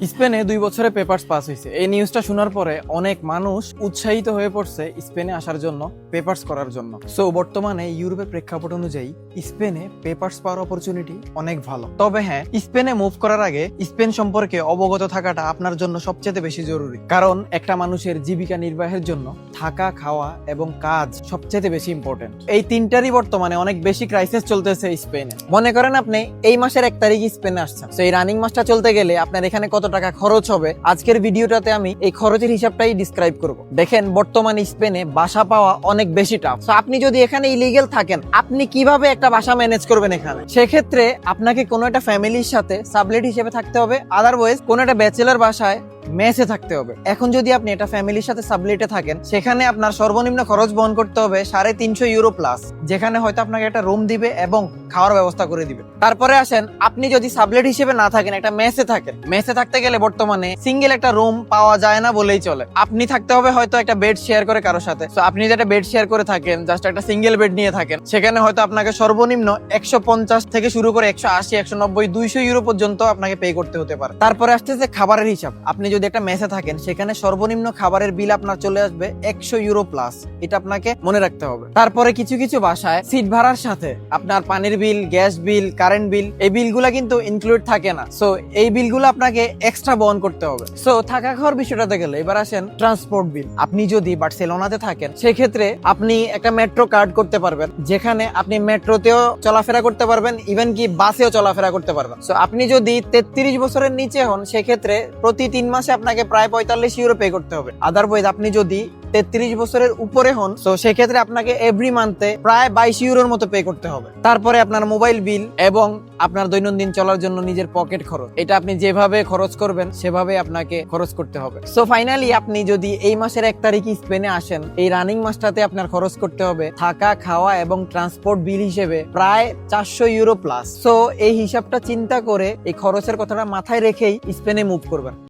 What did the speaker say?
স্পেনে 2 বছরে papers pass হয়েছে। এই নিউজটা শোনার পরে অনেক মানুষ উৎসাহিত হয়ে পড়ছে স্পেনে আসার জন্য, পেপারস করার জন্য। সো বর্তমানে ইউরোপের প্রেক্ষাপট অনুযায়ী স্পেনে পেপারস পাওয়ার অপরচুনিটি অনেক ভালো। তবে হ্যাঁ, স্পেনে মুভ করার আগে স্পেন সম্পর্কে অবগত থাকাটা আপনার জন্য সবচেয়ে বেশি জরুরি। কারণ একটা মানুষের জীবিকা নির্বাহের জন্য থাকা, খাওয়া এবং কাজ সবচেয়ে বেশি ইম্পর্টেন্ট। এই তিনটারই বর্তমানে অনেক বেশি ক্রাইসিস চলতেছে স্পেনে। মনে করেন আপনি এই মাসের 1 তারিখ স্পেনে আসছেন, তো এই রানিং মাসটা চলতে গেলে আপনার এখানে কত টাকা খরচ হবে, আজকের ভিডিওটাতে আমি এই খরচের হিসাবটাই ডিসক্রাইব করব। দেখেন, বর্তমানে স্পেনে বাসা পাওয়া অনেক বেশি টাফ। তো আপনি যদি এখানে ইলিগেল থাকেন, আপনি কিভাবে একটা বাসা ম্যানেজ করবেন এখানে? সেক্ষেত্রে আপনাকে কোনো একটা ফ্যামিলির সাথে সাবলেট হিসেবে থাকতে হবে, আদারওয়াইজ কোনো একটা ব্যাচেলর বাসায় মেসে থাকতে হবে। এখন যদি আপনি একটা ফ্যামিলির সাথে সাবলেটে থাকেন, সেখানে আপনার সর্বনিম্ন খরচ বহন করতে হবে 350 ইউরো প্লাস, যেখানে হয়তো আপনাকে একটা রুম দিবে এবং খাওয়ার ব্যবস্থা করে দিবে। তারপরে আসেন, আপনি যদি সাবলেট হিসেবে না থাকেন, একটা মেসে থাকেন, মেসে থাকতে গেলে বর্তমানে সিঙ্গেল একটা রুম পাওয়া যায় না বলেই চলে। আপনি থাকতে হবে হয়তো একটা বেড শেয়ার করে কারোর সাথে। তো আপনি যদি একটা বেড শেয়ার করে থাকেন, জাস্ট একটা সিঙ্গেল বেড নিয়ে থাকেন, সেখানে হয়তো আপনাকে সর্বনিম্ন 150 থেকে শুরু করে 180, 190, 200 ইউরো পর্যন্ত আপনাকে পে করতে হতে পারে। তারপরে আসতেছে খাবারের হিসাব। আপনি যদি একটা মেসে থাকেন, সেখানে সর্বনিম্ন খাবারের বিল আপনার চলে আসবে 100 ইউরো প্লাস। এটা আপনাকে মনে রাখতে হবে। তারপরে কিছু কিছু বাসায় সিট ভাড়ার সাথে আপনার পানির বিল, গ্যাস বিল, কারেন্ট বিল, এই বিলগুলা কিন্তু ইনক্লুড থাকে না। সো এই বিলগুলো আপনাকে এক্সট্রা বহন করতে হবে। সো থাকা খাওয়ার বিষয়টাতে গেলে এবার আসেন ট্রান্সপোর্ট বিল। আপনি যদি বার্সেলোনাতে থাকেন, সেক্ষেত্রে আপনি একটা মেট্রো কার্ড করতে পারবেন, যেখানে আপনি মেট্রোতেও চলাফেরা করতে পারবেন, ইভেন কি বাসেও চলাফেরা করতে পারবেন। সো আপনি যদি 33 বছরের নিচে হন, সেক্ষেত্রে প্রতি 3 মাসে আপনাকে প্রায় 45 ইউরো পে করতে হবে। আদারওয়াইজ আপনি যদি 33 বছরের উপরে হন, তো সেক্ষেত্রে আপনাকে এভরি মান্থে প্রায় 22 ইউরোর মতো পে করতে হবে। তারপরে আপনার মোবাইল বিল এবং আপনার দৈনন্দিন চলার জন্য নিজের পকেট খরচ, এটা আপনি যেভাবে খরচ করবেন সেভাবে আপনাকে খরচ করতে হবে। সো ফাইনালি আপনি যদি এই মাসের 1 তারিখে স্পেনে আসেন, এই রানিং মাসটাতে আপনার খরচ করতে হবে থাকা, খাওয়া এবং ট্রান্সপোর্ট বিল হিসেবে প্রায় 400 ইউরো প্লাস। সো এই হিসাবটা চিন্তা করে এই খরচের কথাটা মাথায় রেখেই স্পেনে মুভ করবেন।